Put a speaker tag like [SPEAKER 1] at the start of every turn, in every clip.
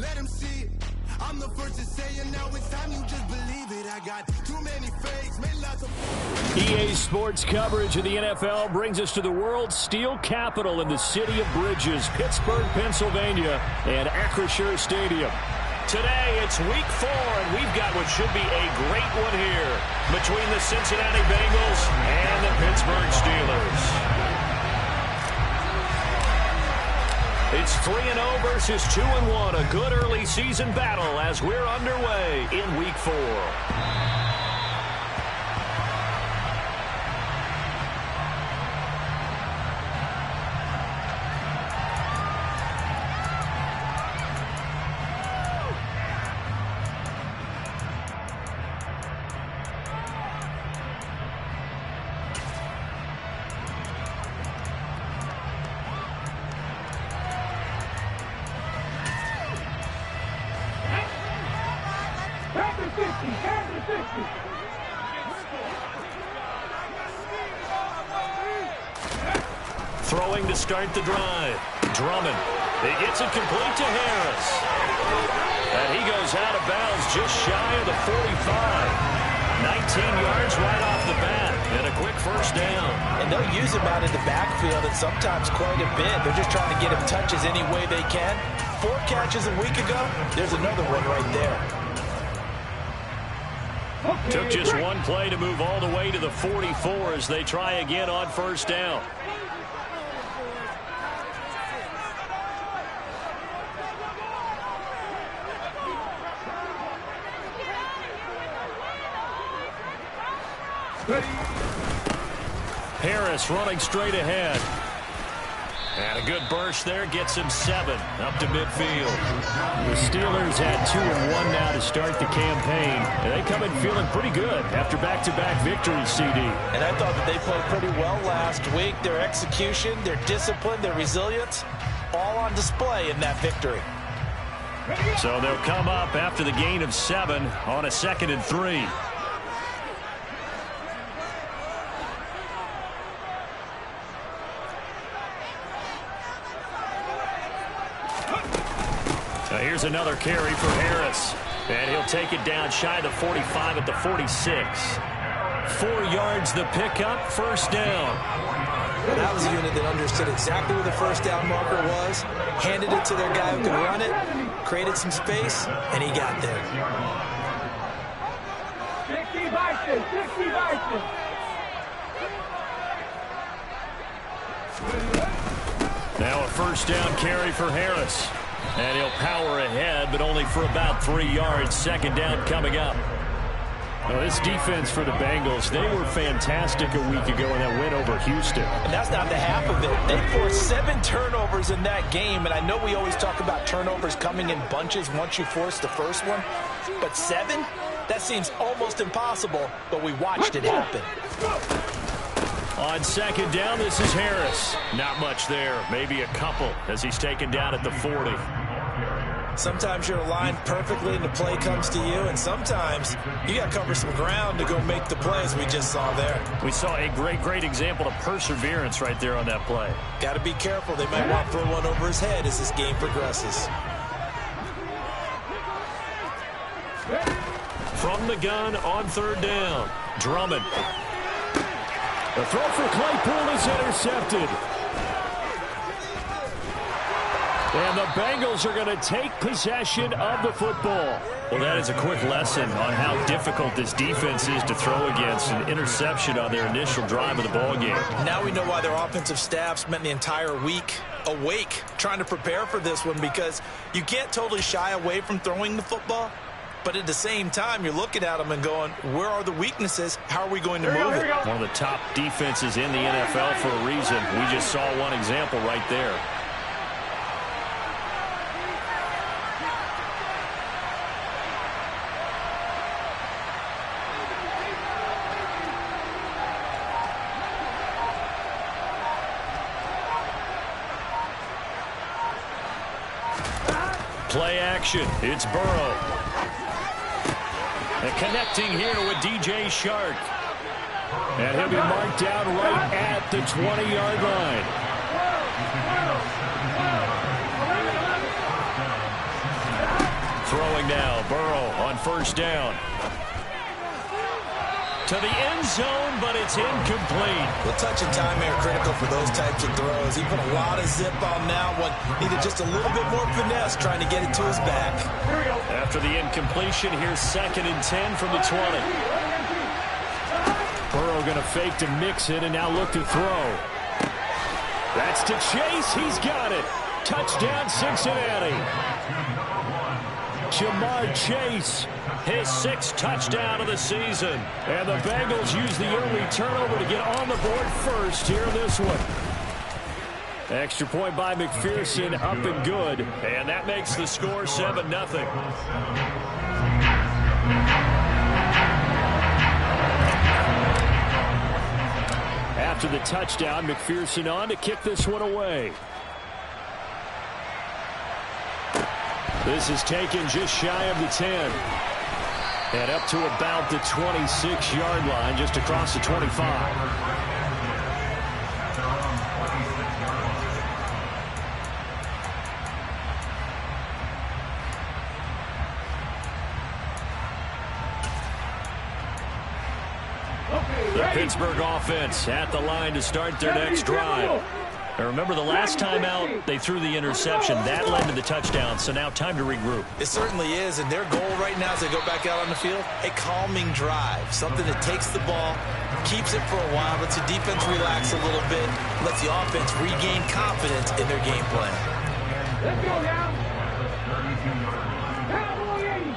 [SPEAKER 1] let him see it. I'm the first to say it, now it's time you just believe it. I got too many fakes, made lots of...
[SPEAKER 2] EA Sports coverage of the NFL brings us to the world's steel capital in the city of bridges, Pittsburgh, Pennsylvania, and Acrisure Stadium. Today, it's week 4, and we've got what should be a great one here between the Cincinnati Bengals and the Pittsburgh Steelers. It's 3-0 versus 2-1, a good early season battle as we're underway in week 4. Throwing to start the drive. Drummond. He gets it complete to Harris. And he goes out of bounds just shy of the 45. 19 yards right off the bat. And a quick first down.
[SPEAKER 3] And they'll use him out in the backfield and sometimes quite a bit. They're just trying to get him touches any way they can. 4 catches a week ago. There's another one right there.
[SPEAKER 2] Took just one play to move all the way to the 44 as they try again on first down. Harris running straight ahead. And a good burst there gets him 7 up to midfield. The Steelers had 2-1 now to start the campaign. And they come in feeling pretty good after back-to-back victories, CD.
[SPEAKER 3] And I thought that they played pretty well last week. Their execution, their discipline, their resilience, all on display in that victory.
[SPEAKER 2] So they'll come up after the gain of 7 on a 2nd and 3. Here's another carry for Harris. And he'll take it down shy of the 45 at the 46. 4 yards the pickup, first down.
[SPEAKER 3] Well, that was a unit that understood exactly where the first down marker was, handed it to their guy who could run it, created some space, and he got there.
[SPEAKER 4] 60 Bison, 60 Bison.
[SPEAKER 2] Now a first down carry for Harris. And he'll power ahead, but only for about 3 yards. Second down coming up. Well, this defense for the Bengals, they were fantastic a week ago in that win over Houston.
[SPEAKER 3] And that's not the half of it. They forced 7 turnovers in that game, and I know we always talk about turnovers coming in bunches once you force the first one. But 7? That seems almost impossible, but we watched it happen.
[SPEAKER 2] On second down, this is Harris. Not much there, maybe a couple as he's taken down at the 40.
[SPEAKER 3] Sometimes you're aligned perfectly and the play comes to you, and sometimes you got to cover some ground to go make the plays we just saw there.
[SPEAKER 2] We saw a great example of perseverance right there on that play.
[SPEAKER 3] Got to be careful. They might want to throw one over his head as this game progresses.
[SPEAKER 2] From the gun on third down, Drummond. The throw for Claypool is intercepted. And the Bengals are going to take possession of the football. Well, that is a quick lesson on how difficult this defense is to throw against. An interception on their initial drive of the ballgame.
[SPEAKER 3] Now we know why their offensive staff spent the entire week awake trying to prepare for this one, because you can't totally shy away from throwing the football. But at the same time, you're looking at them and going, where are the weaknesses? How are we going to move it?
[SPEAKER 2] One of the top defenses in the NFL for a reason. We just saw one example right there. Play action. It's Burrow. And connecting here with DJ Shark. And he'll be marked down right at the 20-yard line. Throwing now, Burrow on first down. To the end zone, but it's incomplete.
[SPEAKER 3] Well, touch and timing are critical for those types of throws. He put a lot of zip on that one. Needed just a little bit more finesse trying to get it to his back.
[SPEAKER 2] After the incompletion, here's 2nd and 10 from the 20. Burrow going to fake to mix it and now look to throw. That's to Chase. He's got it. Touchdown, Cincinnati. Jamar Chase, his 6th touchdown of the season. And the Bengals use the early turnover to get on the board first here in this one. Extra point by McPherson, up and good. And that makes the score 7-0. After the touchdown, McPherson on to kick this one away. This is taken just shy of the 10. And up to about the 26-yard line, just across the 25. The Pittsburgh offense at the line to start their next drive. Now remember, the last time out, they threw the interception. That led to the touchdown, so now time to regroup.
[SPEAKER 3] It certainly is, and their goal right now as they go back out on the field, a calming drive, something that takes the ball, keeps it for a while, lets the defense relax a little bit, lets the offense regain confidence in their game plan.
[SPEAKER 4] Let's go now. Cowboys.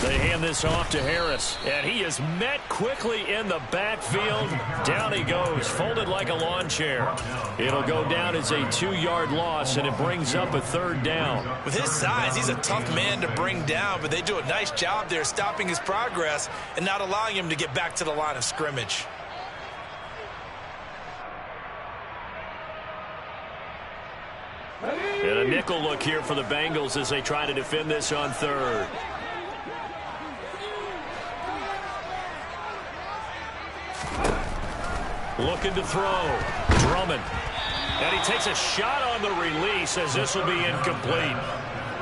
[SPEAKER 2] They hand this off to Harris, and he is met quickly in the backfield. Down he goes, folded like a lawn chair. It'll go down as a 2-yard loss, and it brings up a 3rd down.
[SPEAKER 3] With his size, he's a tough man to bring down, but they do a nice job there stopping his progress and not allowing him to get back to the line of scrimmage.
[SPEAKER 2] And a nickel look here for the Bengals as they try to defend this on 3rd. Looking to throw. Drummond. And he takes a shot on the release as this will be incomplete.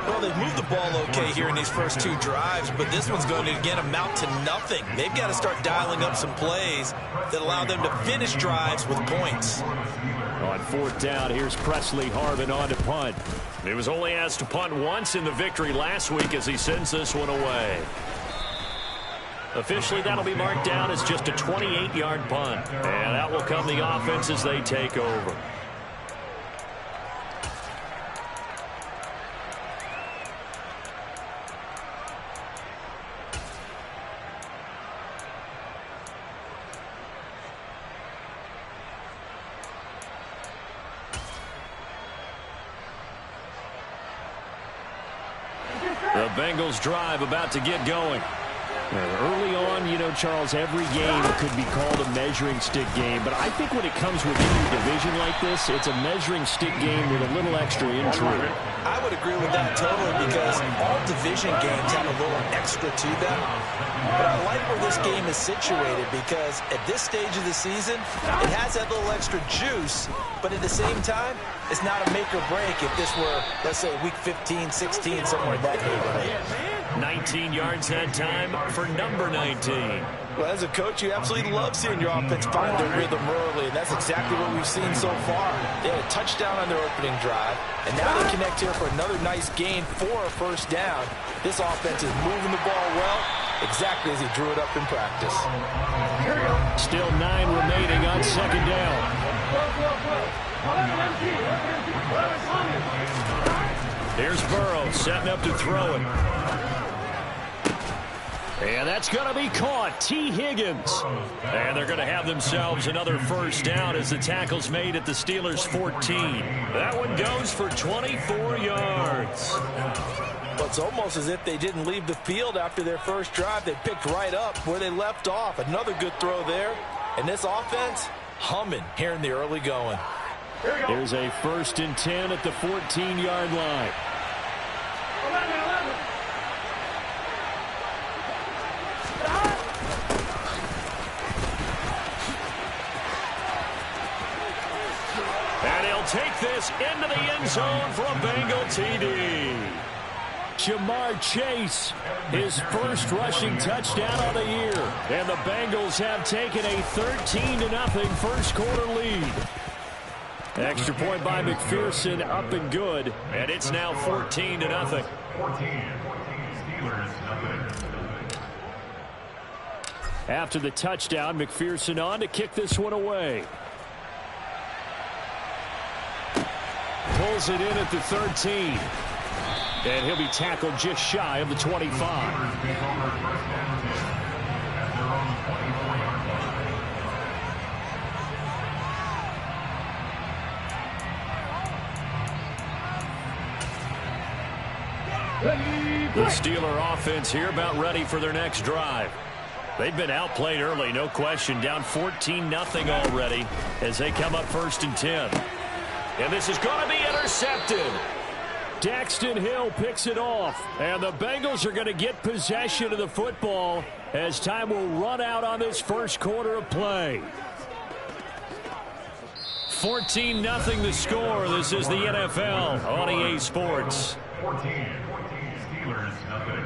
[SPEAKER 3] Well, they've moved the ball okay here in these first 2 drives, but this one's going to, again, amount to nothing. They've got to start dialing up some plays that allow them to finish drives with points.
[SPEAKER 2] On 4th down, here's Presley Harvin on to punt. He was only asked to punt once in the victory last week as he sends this one away. Officially, that'll be marked down as just a 28-yard punt. And that will come the offense as they take over. The Bengals drive about to get going. Early on, you know, Charles, every game could be called a measuring stick game. But I think when it comes within a division like this, it's a measuring stick game with a little extra intrigue.
[SPEAKER 3] I would agree with that totally because all division games have a little extra to them. But I like where this game is situated because at this stage of the season, it has that little extra juice. But at the same time, it's not a make or break if this were, let's say, week 15, 16, somewhere in that neighborhood.
[SPEAKER 2] 19 yards that time for number 19.
[SPEAKER 3] Well, as a coach, you absolutely love seeing your offense find their rhythm early, and that's exactly what we've seen so far. They had a touchdown on their opening drive, and now they connect here for another nice gain for a 1st down. This offense is moving the ball well, exactly as he drew it up in practice.
[SPEAKER 2] Still 9 remaining on 2nd down. Here's Burrow setting up to throw it. And that's going to be caught. T. Higgins. And they're going to have themselves another 1st down as the tackle's made at the Steelers' 14. That one goes for 24 yards.
[SPEAKER 3] Well, it's almost as if they didn't leave the field after their first drive. They picked right up where they left off. Another good throw there. And this offense, humming here in the early going.
[SPEAKER 2] There's a 1st and 10 at the 14-yard line. And he'll take take this into the end zone for a Bengal TD. Ja'Marr Chase, his first rushing touchdown of the year. And the Bengals have taken a 13-0 first quarter lead. Extra point by McPherson, up and good. And it's now 14-0. After the touchdown, McPherson on to kick this one away. Pulls it in at the 13. And he'll be tackled just shy of the 25. The Steeler offense here about ready for their next drive. They've been outplayed early, no question. Down 14-0 already as they come up 1st and 10. And this is going to be intercepted. Daxton Hill picks it off. And the Bengals are going to get possession of the football as time will run out on this first quarter of play. 14-0 the score. This is the NFL on EA Sports.
[SPEAKER 4] 14. Steelers, nothing.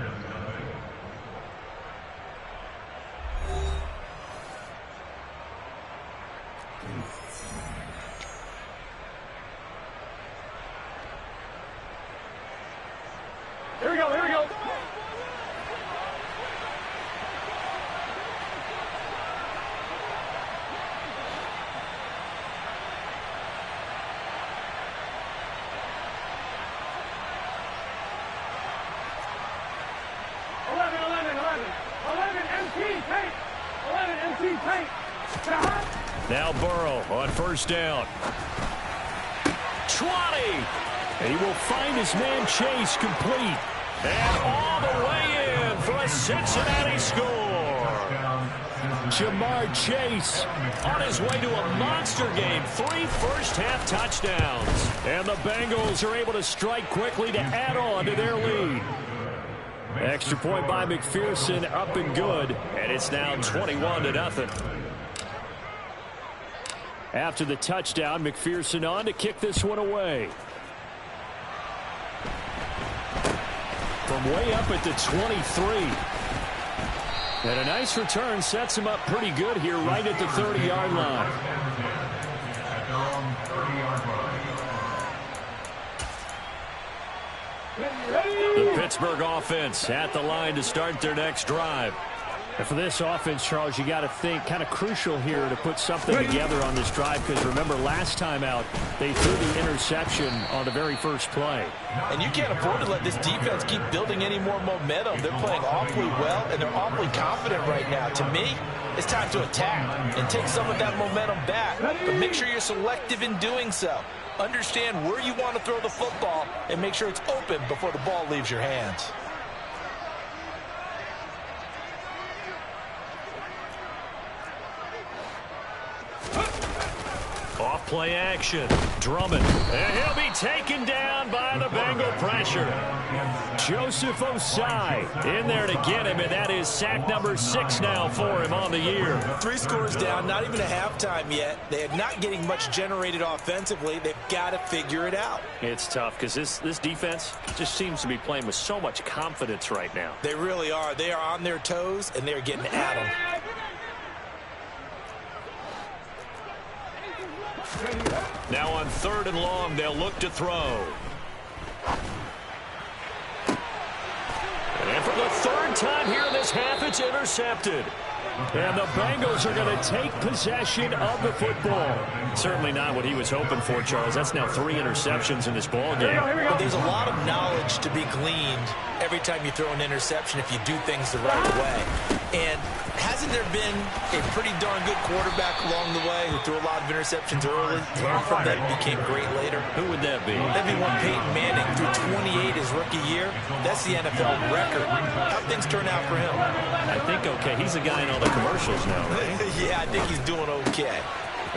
[SPEAKER 5] Here we go, here we go.
[SPEAKER 2] Now Burrow on first down. 20. And he will find his man Chase complete. And all the way in for a Cincinnati score. Ja'Marr Chase on his way to a monster game. 3 first-half touchdowns. And the Bengals are able to strike quickly to add on to their lead. Extra point by McPherson, up and good. And it's now 21-0. After the touchdown, McPherson on to kick this one away. From way up at the 23. And a nice return sets him up pretty good here right at the 30-yard line. The Pittsburgh offense at the line to start their next drive.
[SPEAKER 6] And for this offense, Charles, you got to think kind of crucial here to put something together on this drive, because remember last time out they threw the interception on the very first play.
[SPEAKER 3] And you can't afford to let this defense keep building any more momentum. They're playing awfully well, and they're awfully confident right now. To me, it's time to attack and take some of that momentum back. But make sure you're selective in doing so. Understand where you want to throw the football and make sure it's open before the ball leaves your hands.
[SPEAKER 2] Off play action. Drummond. And he'll be taken down by the Bengal pressure. Joseph Osai in there to get him, and that is sack number 6 now for him on the year.
[SPEAKER 3] 3 scores down, not even a halftime yet. They are not getting much generated offensively. They've got to figure it out.
[SPEAKER 2] It's tough because this defense just seems to be playing with so much confidence right now.
[SPEAKER 3] They really are. They are on their toes, and they're getting at them.
[SPEAKER 2] Now on 3rd and long, they'll look to throw. And for the 3rd time here in this half, it's intercepted. And the Bengals are going to take possession of the football. Certainly not what he was hoping for, Charles. That's now 3 interceptions in this ball game.
[SPEAKER 3] But there's a lot of knowledge to be gleaned every time you throw an interception if you do things the right way. And hasn't there been a pretty darn good quarterback along the way who threw a lot of interceptions early, learned from them, and became great later?
[SPEAKER 2] Who would that be?
[SPEAKER 3] That'd be one Peyton Manning, threw 28 his rookie year. That's the NFL record. How'd things turn out for him?
[SPEAKER 2] I think okay. He's a guy in all the commercials now, right?
[SPEAKER 3] Yeah, I think he's doing okay.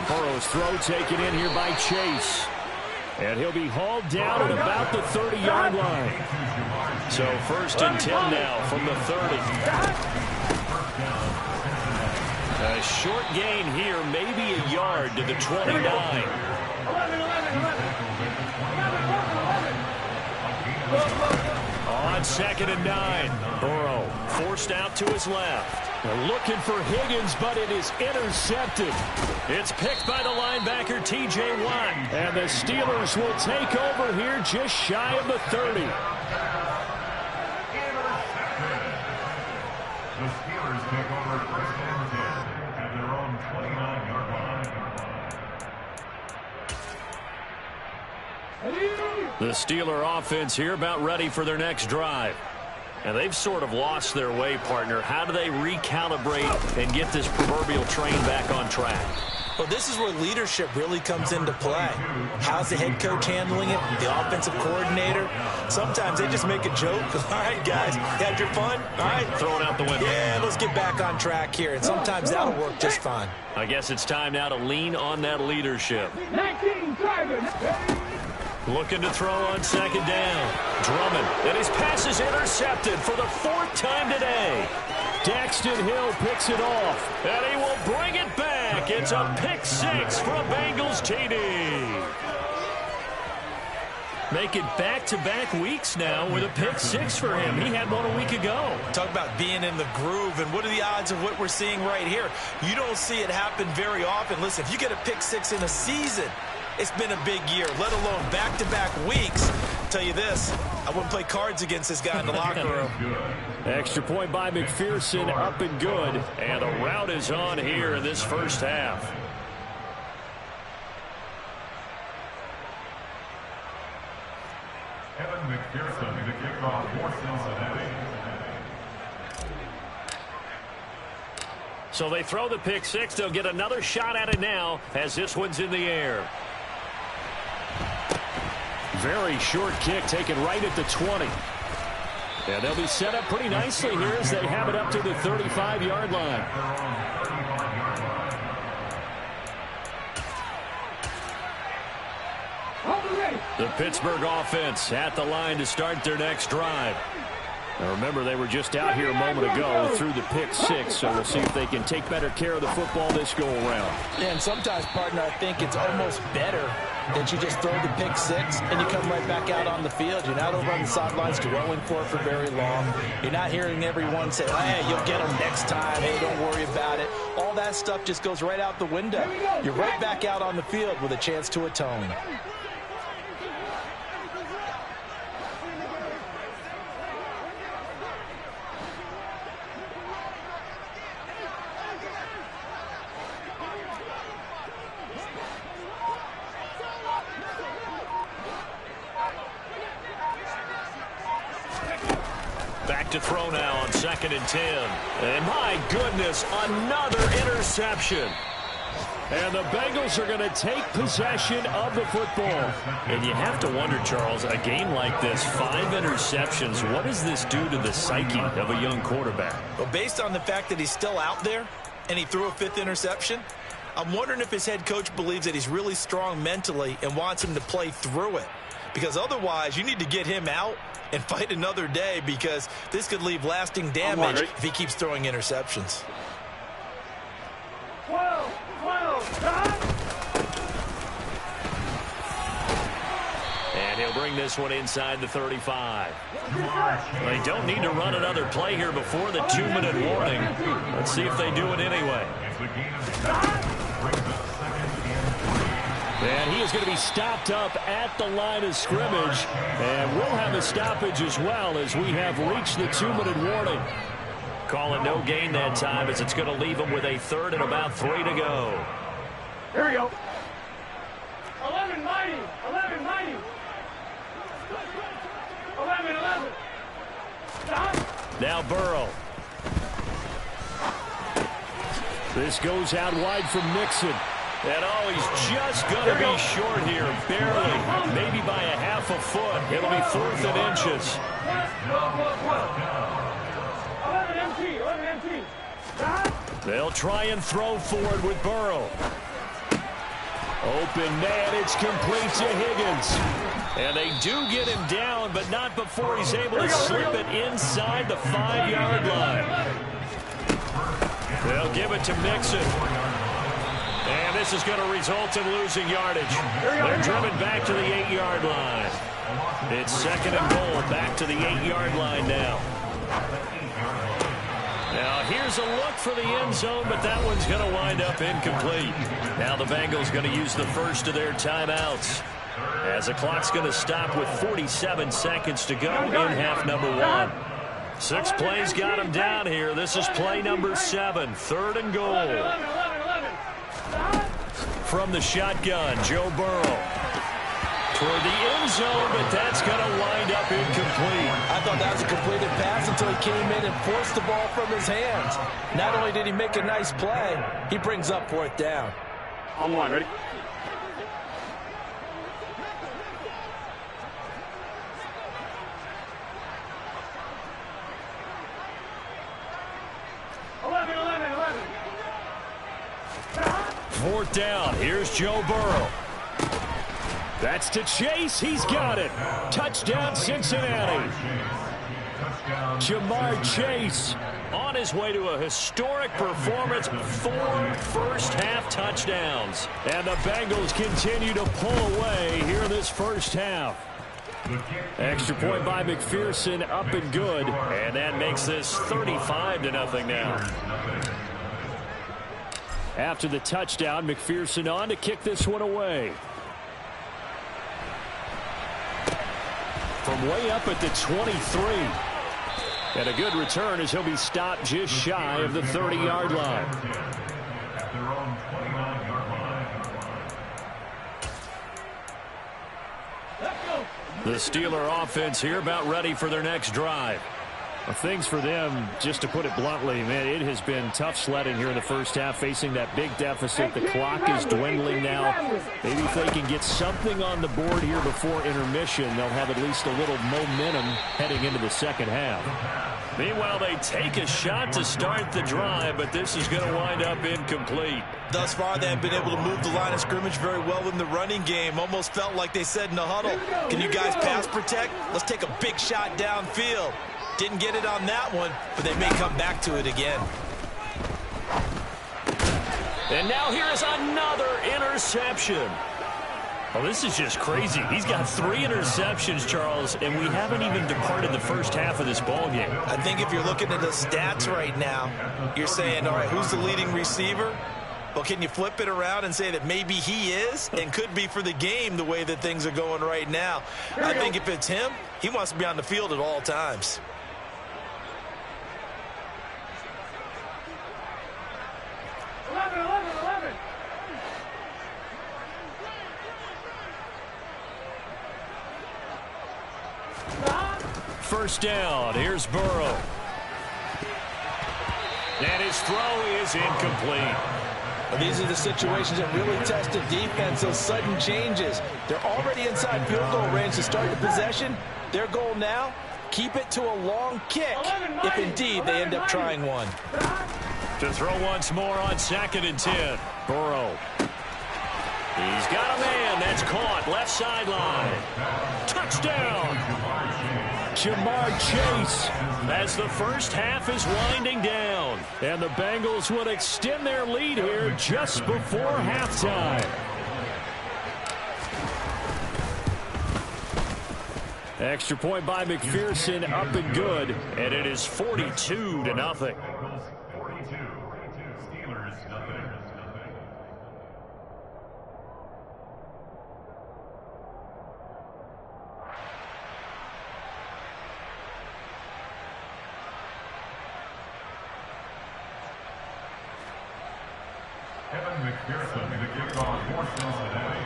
[SPEAKER 2] Burrow's throw taken in here by Chase. And he'll be hauled down at about the 30-yard line. So 1st and 10 now from the 30. A short gain here, maybe a yard to the 29. 2nd and 9. Burrow forced out to his left. They're looking for Higgins, but it is intercepted. It's picked by the linebacker, T.J. Watt. And the Steelers will take over here just shy of the 30.
[SPEAKER 4] The Steelers take over 1st and 10 at their own 29-yard line.
[SPEAKER 2] The Steeler offense here about ready for their next drive. And they've sort of lost their way, partner. How do they recalibrate and get this proverbial train back on track?
[SPEAKER 3] Well, this is where leadership really comes into play. How's the head coach handling it? The offensive coordinator? Sometimes they just make a joke. All right, guys, you had your fun? All right.
[SPEAKER 2] Throw it out the window.
[SPEAKER 3] Yeah, let's get back on track here. And sometimes that'll work just fine.
[SPEAKER 2] I guess it's time now to lean on that leadership.
[SPEAKER 5] 19 driving.
[SPEAKER 2] Looking to throw on 2nd down. Drummond, and his pass is intercepted for the 4th time today. Daxton Hill picks it off, and he will bring it back. It's a pick 6 for a Bengals TD. Make it back-to-back weeks now with a pick 6 for him. He had one a week ago.
[SPEAKER 3] Talk about being in the groove, and what are the odds of what we're seeing right here? You don't see it happen very often. Listen, if you get a pick 6 in a season, it's been a big year, let alone back-to-back weeks. I'll tell you this, I wouldn't play cards against this guy in the locker room.
[SPEAKER 2] Extra point by McPherson, up and good. And the route is on here in this first half.
[SPEAKER 4] Evan McPherson, the kickoff for Cincinnati.
[SPEAKER 2] So they throw the pick 6. They'll get another shot at it now as this one's in the air. Very short kick taken right at the 20. And they'll be set up pretty nicely here as they have it up to the 35-yard line. The Pittsburgh offense at the line to start their next drive. Now remember, they were just out here a moment ago through the pick 6, so we'll see if they can take better care of the football this go-around.
[SPEAKER 3] Yeah, and sometimes, partner, I think it's almost better that you just throw the pick 6 and you come right back out on the field. You're not over on the sidelines dwelling for it for very long. You're not hearing everyone say, hey, you'll get them next time. Hey, don't worry about it. All that stuff just goes right out the window. You're right back out on the field with a chance to atone.
[SPEAKER 2] To throw now on 2nd and 10. And my goodness, another interception. And the Bengals are going to take possession of the football. And you have to wonder, Charles, a game like this, 5 interceptions, what does this do to the psyche of a young quarterback?
[SPEAKER 3] Well, based on the fact that he's still out there and he threw a 5th interception, I'm wondering if his head coach believes that he's really strong mentally and wants him to play through it. Because otherwise, you need to get him out and fight another day, because this could leave lasting damage if he keeps throwing interceptions.
[SPEAKER 5] 12, stop!
[SPEAKER 2] And he'll bring this one inside the 35. They don't need to run another play here before the 2-minute warning. Let's see if they do it anyway. And he is going to be stopped up at the line of scrimmage. And we'll have a stoppage as well as we have reached the 2-minute warning. Call it no gain that time as it's going to leave him with a 3rd and about 3 to go.
[SPEAKER 5] Here we go. 11 mighty. 11 mighty. 11. Stop.
[SPEAKER 2] Now Burrow. This goes out wide from Mixon. And oh, he's just going to be short here, barely, maybe by a half a foot. It'll be 4th and inches.
[SPEAKER 5] 11 MT.
[SPEAKER 2] They'll try and throw forward with Burrow. Open man, it's complete to Higgins. And they do get him down, but not before he's able to slip it inside the 5-yard line. They'll give it to Mixon. And this is going to result in losing yardage. They're driven back to the 8-yard line. It's second and goal, back to the 8-yard line now. Now here's a look for the end zone, but that one's going to wind up incomplete. Now the Bengals going to use the first of their timeouts, as the clock's going to stop with 47 seconds to go in half number 1. 6 plays got him down here. This is play number 7, third and goal. From the shotgun, Joe Burrow toward the end zone, but that's going to wind up incomplete.
[SPEAKER 3] I thought that was a completed pass until he came in and forced the ball from his hands. Not only did he make a nice play, he brings up 4th down.
[SPEAKER 5] On one, ready?
[SPEAKER 2] Fourth down. Here's Joe Burrow. That's to Chase. He's got it. Touchdown, Cincinnati. Jamar Chase on his way to a historic performance. 4 first-half touchdowns. And the Bengals continue to pull away here in this first half. Extra point by McPherson, up and good. And that makes this 35-0 now. After the touchdown, McPherson on to kick this one away. From way up at the 23. And a good return as he'll be stopped just shy of the 30-yard line.
[SPEAKER 4] At their own 29-yard line.
[SPEAKER 2] The Steeler offense here about ready for their next drive.
[SPEAKER 6] Well, things for them, just to put it bluntly, man, it has been tough sledding here in the first half, facing that big deficit. The clock is dwindling now. Maybe if they can get something on the board here before intermission, they'll have at least a little momentum heading into the second half.
[SPEAKER 2] Meanwhile, they take a shot to start the drive, but this is going to wind up incomplete.
[SPEAKER 3] Thus far, they have been able to move the line of scrimmage very well in the running game. Almost felt like they said in the huddle, can you guys pass protect? Let's take a big shot downfield. Didn't get it on that one, but they may come back to it again.
[SPEAKER 2] And now here is another interception. Well, this is just crazy. He's got 3 interceptions, Charles, and we haven't even departed the first half of this ball game.
[SPEAKER 3] I think if you're looking at the stats right now, you're saying, all right, who's the leading receiver? Well, can you flip it around and say that maybe he is and could be for the game the way that things are going right now? I think if it's him, he wants to be on the field at all times.
[SPEAKER 2] First down. Here's Burrow. And his throw is incomplete.
[SPEAKER 3] Well, these are the situations that really test a defense, those sudden changes. They're already inside field goal range to start the possession. Their goal now, keep it to a long kick, if indeed they end up trying one.
[SPEAKER 2] To throw once more on 2nd and 10. Burrow. He's got a man. That's caught. Left sideline. Touchdown. Jamar Chase, as the first half is winding down. And the Bengals would extend their lead here just before halftime. Extra point by McPherson, up and good. And it is 42-0.
[SPEAKER 4] Steelers, nothing. Kevin McPherson, the kickoff portion of the day.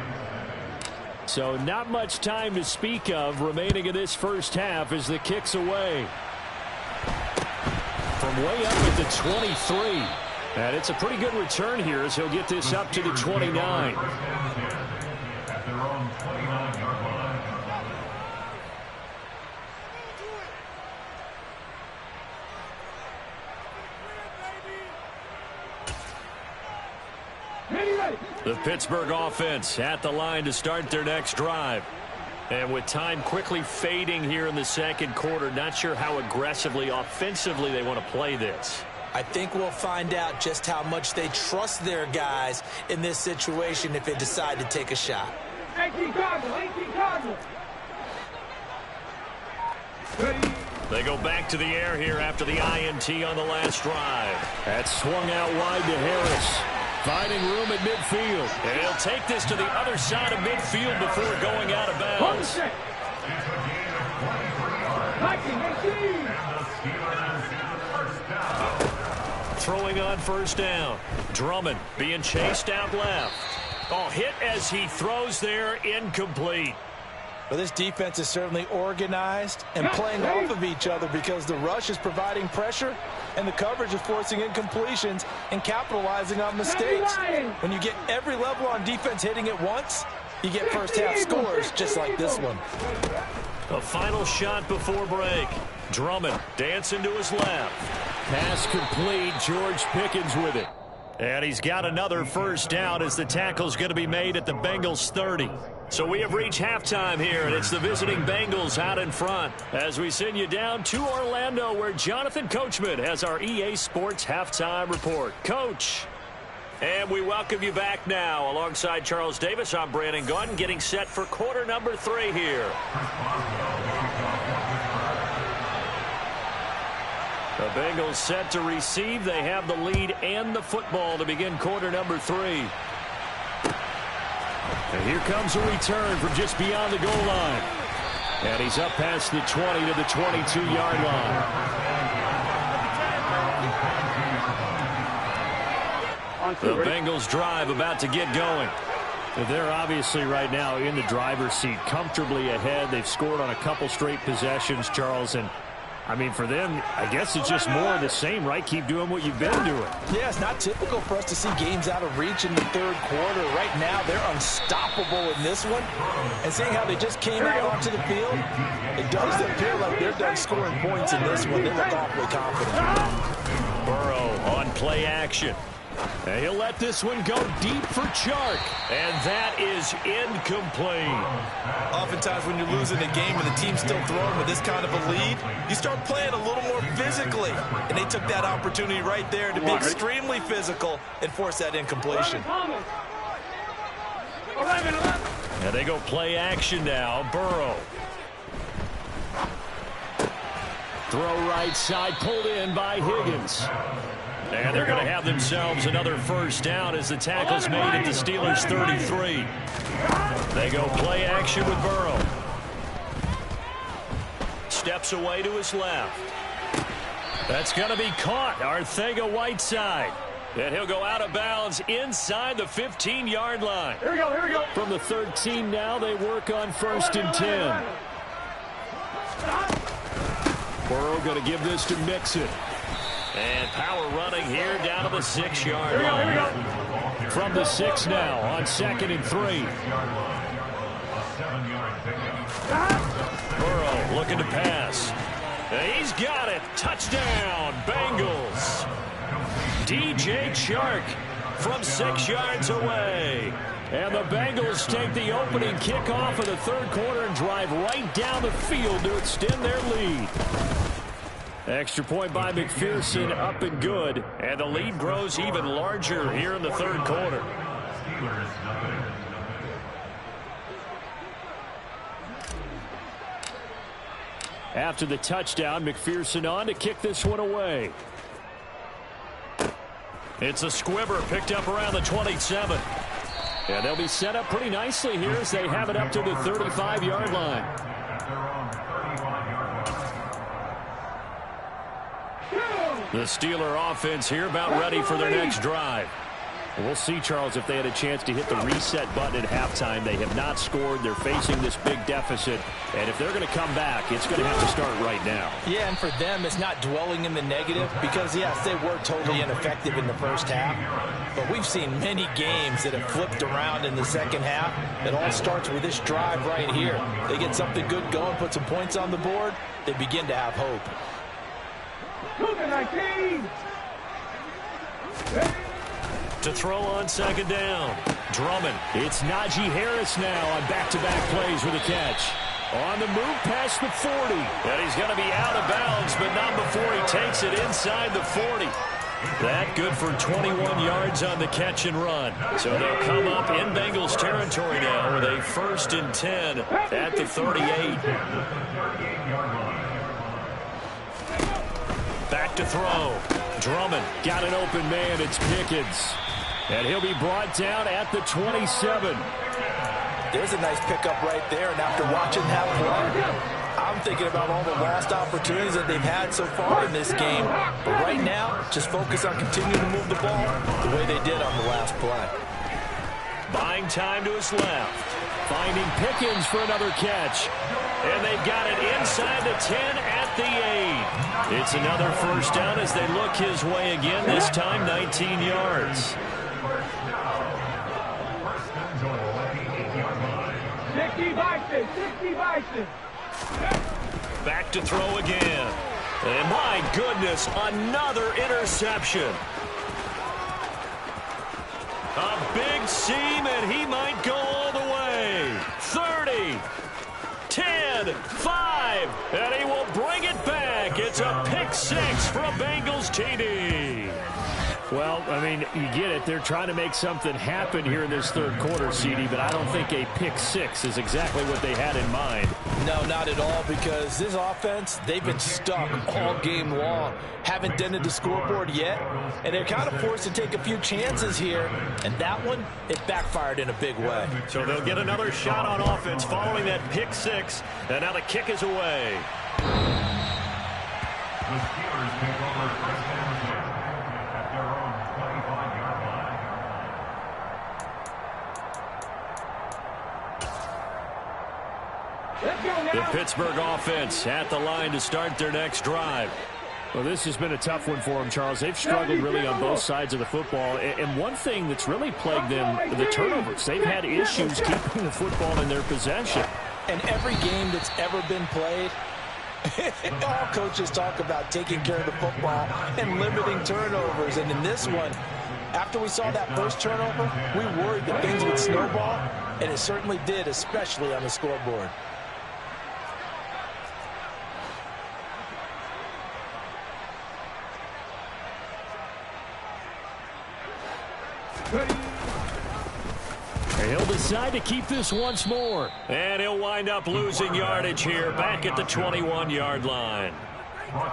[SPEAKER 2] So not much time to speak of remaining in this first half as the kick's away. From way up at the 23. And it's a pretty good return here as he'll get this up to the 29.
[SPEAKER 4] At their own 29-yard line.
[SPEAKER 2] The Pittsburgh offense at the line to start their next drive. And with time quickly fading here in the second quarter, not sure how aggressively, offensively they want to play this.
[SPEAKER 3] I think we'll find out just how much they trust their guys in this situation if they decide to take a shot.
[SPEAKER 5] 18 Cardinals, 18 Cardinals.
[SPEAKER 2] They go back to the air here after the INT on the last drive. That's swung out wide to Harris. Finding room at midfield. And he'll take this to the other side of midfield before going out of bounds. Throwing on first down. Drummond being chased out left. Oh, hit as he throws there, incomplete.
[SPEAKER 3] Well, this defense is certainly organized and playing off of each other because the rush is providing pressure and the coverage is forcing incompletions and capitalizing on mistakes. When you get every level on defense hitting it once, you get first half scores just like this one.
[SPEAKER 2] A final shot before break. Drummond dancing to his left. Pass complete. George Pickens with it. And he's got another first down as the tackle's going to be made at the Bengals 30. So we have reached halftime here, and it's the visiting Bengals out in front as we send you down to Orlando where Jonathan Coachman has our EA Sports Halftime Report. Coach. And we welcome you back now. Alongside Charles Davis, I'm Brandon Gunn, getting set for quarter number 3 here. The Bengals set to receive. They have the lead and the football to begin quarter number 3. And here comes a return from just beyond the goal line. And he's up past the 20 to the 22-yard line. The Bengals drive about to get going. They're obviously right now in the driver's seat, comfortably ahead. They've scored on a couple straight possessions, Charles, and I mean, for them, I guess it's just more of the same, right? Keep doing what you've been doing.
[SPEAKER 3] Yeah, it's not typical for us to see games out of reach in the third quarter. Right now, they're unstoppable in this one. And seeing how they just came out onto the field, it does appear like they're done scoring points in this one. They look awfully confident.
[SPEAKER 2] Burrow on play action. And he'll let this one go deep for Chark. And that is incomplete.
[SPEAKER 3] Oftentimes when you're losing a game and the team's still throwing with this kind of a lead, you start playing a little more physically. And they took that opportunity right there to be extremely physical and force that incompletion.
[SPEAKER 2] And they go play action now. Burrow. Throw right side, pulled in by Higgins. And they're going to have themselves another first down as the tackle's made at the Steelers' 33. They go play action with Burrow. Steps away to his left. That's going to be caught. Arcega-Whiteside. And he'll go out of bounds inside the 15-yard line.
[SPEAKER 5] Here we go, here we go.
[SPEAKER 2] From the 13 now, they work on 1st and 10. Burrow going to give this to Mixon. And power running here down to the 6-yard line. From the 6 now on 2nd and 3. Burrow looking to pass. And he's got it. Touchdown, Bengals. DJ Chark from 6 yards away. And the Bengals take the opening kickoff of the third quarter and drive right down the field to extend their lead. Extra point by McPherson, up and good. And the lead grows even larger here in the third quarter. After the touchdown, McPherson on to kick this one away. It's a squibber picked up around the 27. And they'll be set up pretty nicely here as they have it up to the 35-yard line. The Steeler offense here about ready for their next drive. We'll see, Charles, if they had a chance to hit the reset button at halftime. They have not scored. They're facing this big deficit. And if they're going to come back, it's going to have to start right now.
[SPEAKER 3] Yeah, and for them, it's not dwelling in the negative because, yes, they were totally ineffective in the first half. But we've seen many games that have flipped around in the second half. It all starts with this drive right here. They get something good going, put some points on the board, they begin to have hope.
[SPEAKER 2] To throw on 2nd down. Drummond. It's Najee Harris now on back-to-back plays with a catch. On the move past the 40. And he's going to be out of bounds, but not before he takes it inside the 40. That good for 21 yards on the catch and run. So they'll come up in Bengals territory now with a 1st and 10 at the 38. to throw. Drummond got an open man. It's Pickens. And he'll be brought down at the 27.
[SPEAKER 3] There's a nice pickup right there. And after watching that play, I'm thinking about all the lost opportunities that they've had so far in this game. But right now, just focus on continuing to move the ball the way they did on the last play.
[SPEAKER 2] Buying time to his left. Finding Pickens for another catch. And they've got it inside the 10 at the 8. It's another first down as they look his way again, this time 19 yards.
[SPEAKER 5] 60 Bison.
[SPEAKER 2] Back to throw again. And my goodness, another interception. A big seam, and he might go all the way. 30, 10, 5, and he will bring it back. It's a pick six for a Bengals TD. Well, I mean, you get it. They're trying to make something happen here in this third quarter, CD, but I don't think a pick six is exactly what they had in mind.
[SPEAKER 3] No, not at all, because this offense, they've been stuck all game long. Haven't dented the scoreboard yet, and they're kind of forced to take a few chances here, and that one, it backfired in a big way.
[SPEAKER 2] So they'll get another shot on offense following that pick six, and now the kick is away.
[SPEAKER 4] The Steelers take over first and 10 at their own 25-yard line.
[SPEAKER 5] Let's go now.
[SPEAKER 2] The Pittsburgh offense at the line to start their next drive. Well, this has been a tough one for them, Charles. They've struggled really on both sides of the football. And one thing that's really plagued them, the turnovers. They've had issues keeping the football in their possession.
[SPEAKER 3] And every game that's ever been played, all coaches talk about taking care of the football and limiting turnovers. And in this one, after we saw that first turnover, we worried that things would snowball, and it certainly did, especially on the scoreboard.
[SPEAKER 2] He'll decide to keep this once more. And he'll wind up losing yardage here back at the 21-yard line.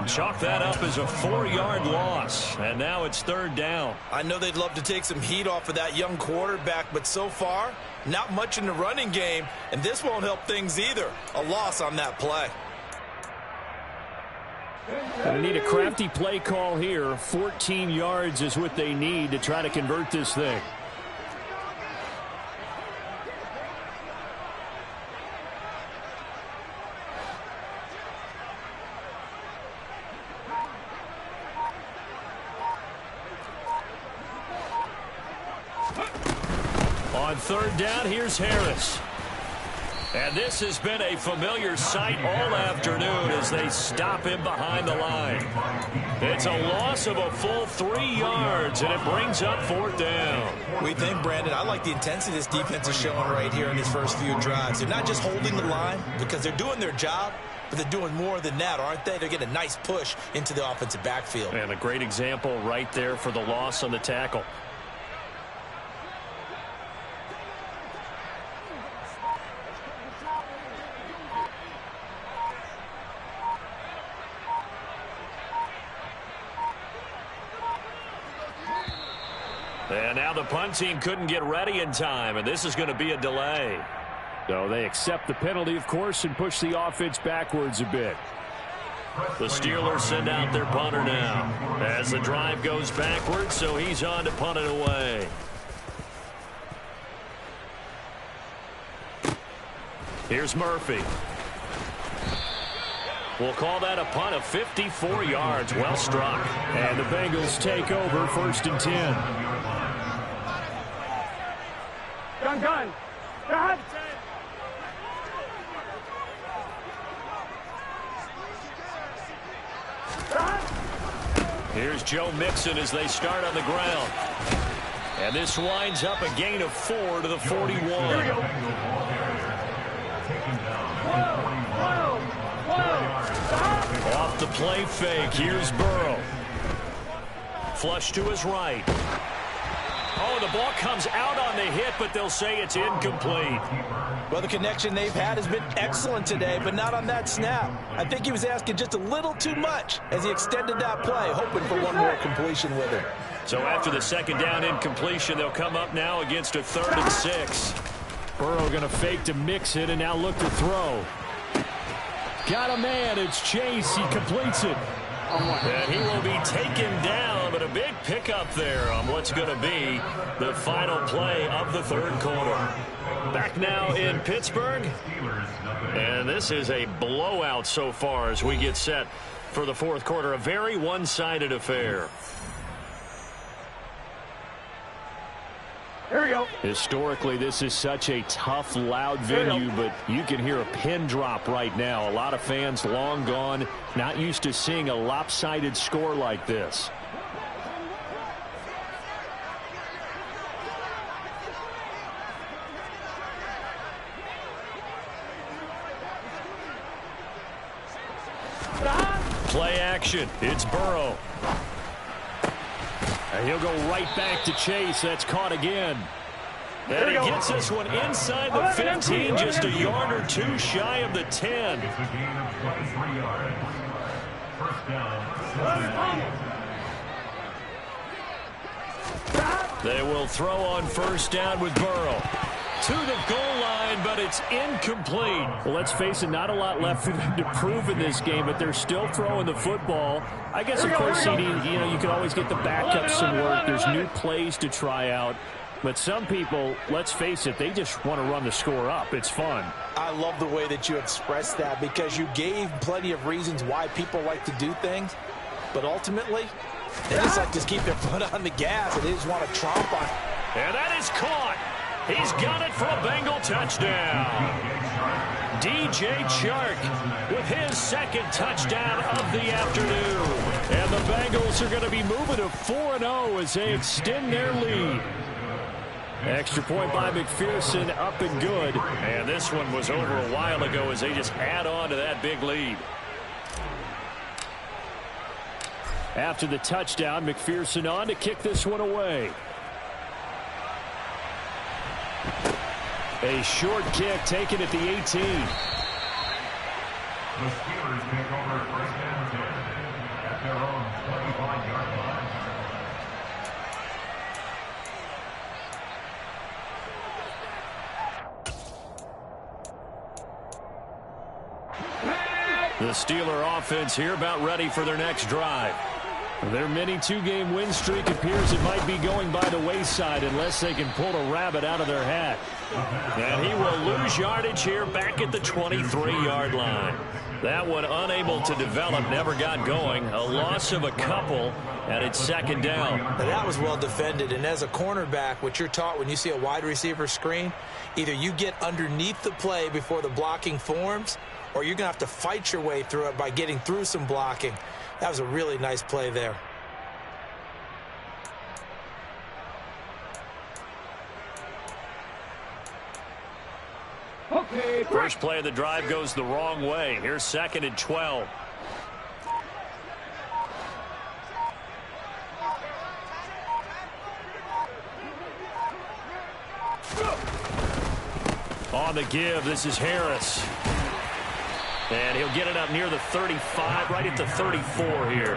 [SPEAKER 2] Chalk that up as a 4-yard loss. And now it's third down.
[SPEAKER 3] I know they'd love to take some heat off of that young quarterback, but so far, not much in the running game, and this won't help things either. A loss on that play.
[SPEAKER 2] They need a crafty play call here. 14 yards is what they need to try to convert this thing. On third down, here's Harris. And this has been a familiar sight all afternoon as they stop him behind the line. It's a loss of a full 3 yards, and it brings up fourth down.
[SPEAKER 3] We think, Brandon, I like the intensity this defense is showing right here in these first few drives. They're not just holding the line because they're doing their job, but they're doing more than that, aren't they? They're getting a nice push into the offensive backfield.
[SPEAKER 2] And a great example right there for the loss on the tackle. And now the punt team couldn't get ready in time, and this is going to be a delay. So they accept the penalty, of course, and push the offense backwards a bit. The Steelers send out their punter now as the drive goes backwards, so he's on to punt it away. Here's Murphy. We'll call that a punt of 54 yards. Well struck. And the Bengals take over first and 10.
[SPEAKER 5] Gun. Gun.
[SPEAKER 2] Here's Joe Mixon as they start on the ground. And this winds up a gain of 4 to the 41. Off the play fake, here's Burrow. Flush to his right. Oh, the ball comes out on the hit, but they'll say it's incomplete.
[SPEAKER 3] Well, the connection they've had has been excellent today, but not on that snap. I think he was asking just a little too much as he extended that play, hoping for one more completion with it.
[SPEAKER 2] So after the second down incompletion, they'll come up now against a 3rd and 6.
[SPEAKER 6] Burrow going to fake to mix it and now look to throw. Got a man. It's Chase. He completes it.
[SPEAKER 2] And he will be taken down, but a big pickup there on what's going to be the final play of the 3rd quarter. Back now in Pittsburgh, and this is a blowout so far as we get set for the 4th quarter. A very one-sided affair.
[SPEAKER 5] Here we go.
[SPEAKER 6] Historically, this is such a tough, loud venue, but you can hear a pin drop right now. A lot of fans long gone, not used to seeing a lopsided score like this.
[SPEAKER 2] Play action. It's Burrow.
[SPEAKER 6] And he'll go right back to Chase. That's caught again.
[SPEAKER 2] And he gets this one inside the 15, just a yard or two shy of the 10.
[SPEAKER 4] It's a gain of 23 yards. First down.
[SPEAKER 2] They will throw on first down with Burrow. To the goal line, but it's incomplete.
[SPEAKER 6] Well, let's face it, not a lot left for them to prove in this game, but they're still throwing the football. I guess, of course, CD, you can always get the backup some work. There's new plays to try out. But some people, let's face it, they just want to run the score up. It's fun.
[SPEAKER 3] I love the way that you expressed that because you gave plenty of reasons why people like to do things. But ultimately, they just like to keep their foot on the gas and they just want to tromp on.
[SPEAKER 2] And that is caught. He's got it for a Bengal touchdown. DJ Chark with his 2nd touchdown of the afternoon. And the Bengals are going to be moving to 4-0 as they extend their lead.
[SPEAKER 6] Extra point by McPherson, up and good.
[SPEAKER 2] And this one was over a while ago as they just add on to that big lead.
[SPEAKER 6] After the touchdown, McPherson on to kick this one away. A short kick taken at the 18.
[SPEAKER 4] The Steelers take over first and 10 at their own 25-yard line.
[SPEAKER 2] The Steeler offense here about ready for their next drive.
[SPEAKER 6] Their mini 2-game win streak appears it might be going by the wayside unless they can pull a rabbit out of their hat.
[SPEAKER 2] And he will lose yardage here back at the 23-yard line. That one unable to develop, never got going. A loss of a couple, and it's 2nd down.
[SPEAKER 3] Now that was well defended, and as a cornerback, what you're taught when you see a wide receiver screen, either you get underneath the play before the blocking forms, or you're going to have to fight your way through it by getting through some blocking. That was a really nice play there.
[SPEAKER 5] Okay,
[SPEAKER 2] First play of the drive goes the wrong way. Here's 2nd and 12. On the give, this is Harris. And he'll get it up near the 35, right at the 34 here.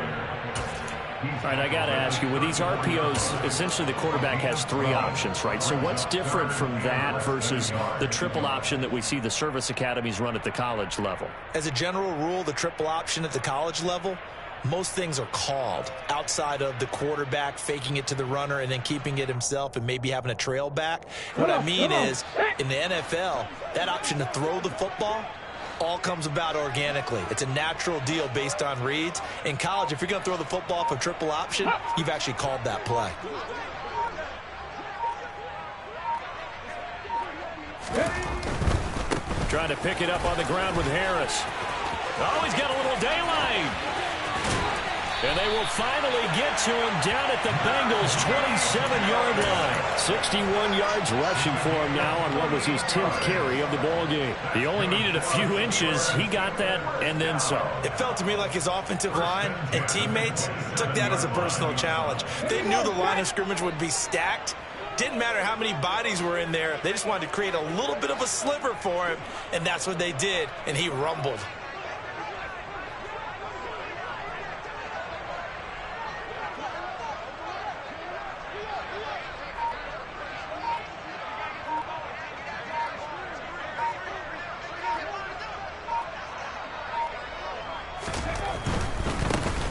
[SPEAKER 2] All right, I got to ask you, with these RPOs, essentially the quarterback has 3 options, right? So what's different from that versus the triple option that we see the service academies run at the college level?
[SPEAKER 3] As a general rule, the triple option at the college level, most things are called outside of the quarterback faking it to the runner and then keeping it himself and maybe having a trail back. What I mean is, in the NFL, that option to throw the football all comes about organically. It's a natural deal based on reads. In college, if you're going to throw the football for triple option, you've actually called that play.
[SPEAKER 2] Trying to pick it up on the ground with Harris. Oh, he's got a little daylight. And they will finally get to him down at the Bengals' 27-yard line.
[SPEAKER 6] 61 yards rushing for him now on what was his 10th carry of the ball game.
[SPEAKER 2] He only needed a few inches. He got that and then some.
[SPEAKER 3] It felt to me like his offensive line and teammates took that as a personal challenge. They knew the line of scrimmage would be stacked, didn't matter how many bodies were in there. They just wanted to create a little bit of a sliver for him, and that's what they did, and he rumbled.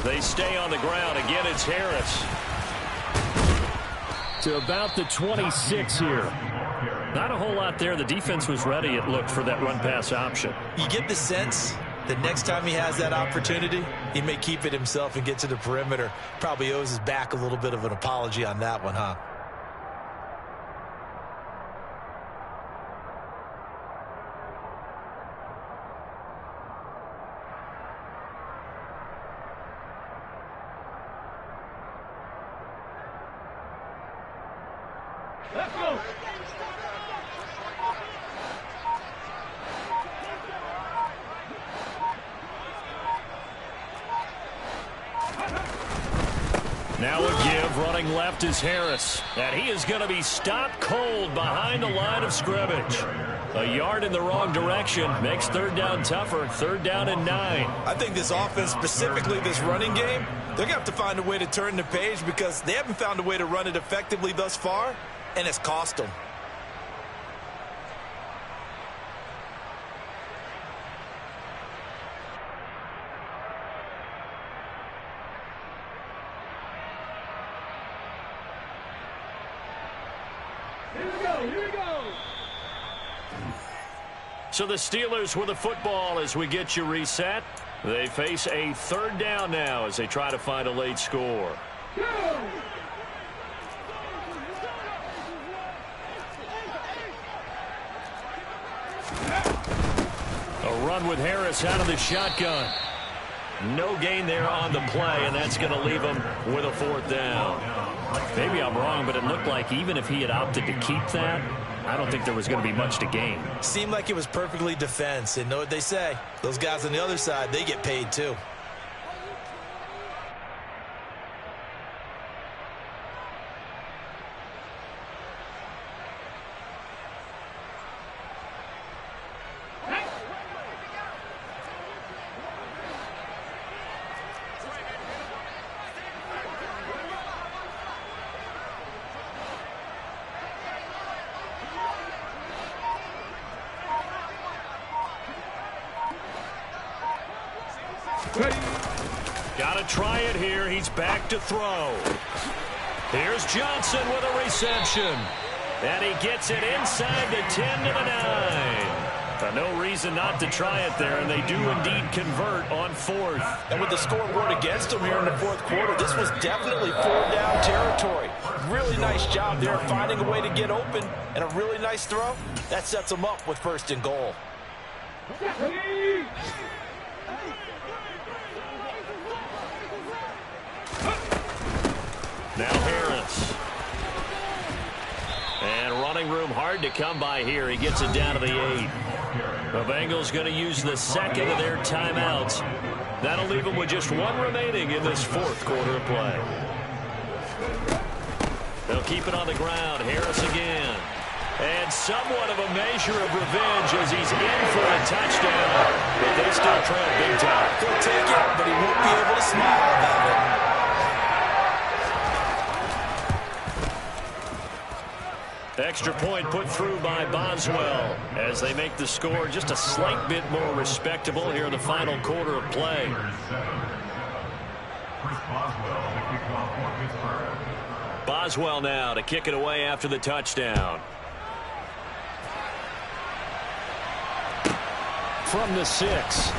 [SPEAKER 2] They stay on the ground. Again, it's Harris. To about the 26 here. Not a whole lot there. The defense was ready, it looked, for that run-pass option.
[SPEAKER 3] You get the sense that next time he has that opportunity, he may keep it himself and get to the perimeter. Probably owes his back a little bit of an apology on that one, huh?
[SPEAKER 5] Let's go.
[SPEAKER 2] Now a give. Running left is Harris. And he is going to be stopped cold behind the line of scrimmage. A yard in the wrong direction makes third down tougher. Third down and 9.
[SPEAKER 3] I think this offense, specifically this running game, they're going to have to find a way to turn the page because they haven't found a way to run it effectively thus far, and it's cost them.
[SPEAKER 5] Here we go.
[SPEAKER 2] So the Steelers with the football as we get you reset. They face a third down now as they try to find a late score. A run with Harris out of the shotgun. No gain there on the play, and that's going to leave him with a fourth down. Maybe I'm wrong, but it looked like even if he had opted to keep that, I don't think there was going to be much to gain.
[SPEAKER 3] Seemed like it was perfectly defense, and know what they say. Those guys on the other side, they get paid too.
[SPEAKER 2] Got to try it here. He's back to throw. Here's Johnson with a reception. And he gets it inside the 10 to the 9. No reason not to try it there, and they do indeed convert on fourth.
[SPEAKER 3] And with the scoreboard against them here in the fourth quarter, this was definitely fourth down territory. Really nice job there finding a way to get open, and a really nice throw. That sets them up with first and goal.
[SPEAKER 2] Now Harris. And running room hard to come by here. He gets it down to the 8. The Bengals going to use the second of their timeouts. That'll leave them with just one remaining in this fourth quarter of play. They'll keep it on the ground. Harris again. And somewhat of a measure of revenge as he's in for a touchdown. But they still trail big time.
[SPEAKER 3] He'll take it, but he won't be able to smile about it.
[SPEAKER 2] Extra point put through by Boswell as they make the score just a slight bit more respectable here in the final quarter of play. Boswell now to kick it away after the touchdown. From the 6.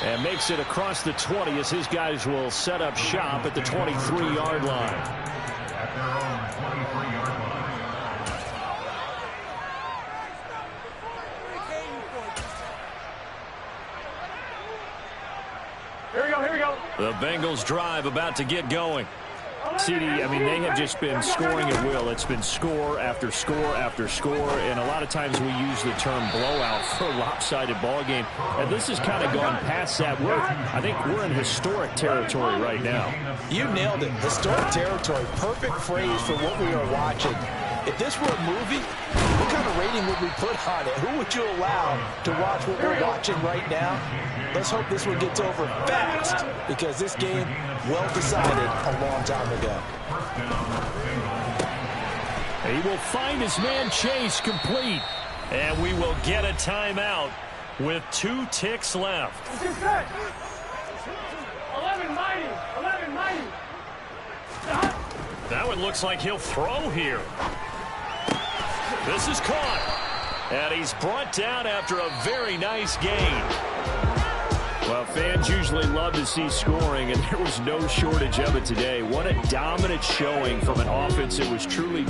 [SPEAKER 2] And makes it across the 20 as his guys will set up shop at the 23-yard line.
[SPEAKER 5] Here we go.
[SPEAKER 2] The Bengals drive about to get going. CD, I mean, they have just been scoring at will. It's been score after score after score, and a lot of times we use the term blowout for a lopsided ball game. And this has kind of gone past that. I think we're in historic territory right now.
[SPEAKER 3] You nailed it. Historic territory. Perfect phrase for what we are watching. If this were a movie, what kind of rating would we put on it? Who would you allow to watch what we're watching right now? Let's hope this one gets over fast, because this game, well decided a long time ago.
[SPEAKER 2] He will find his man Chase complete. And we will get a timeout with 2 ticks left.
[SPEAKER 5] 11 mighty. 11 mighty.
[SPEAKER 2] That one looks like he'll throw here. This is caught. And he's brought down after a very nice gain. Well, fans usually love to see scoring, and there was no shortage of it today. What a dominant showing from an offense that was truly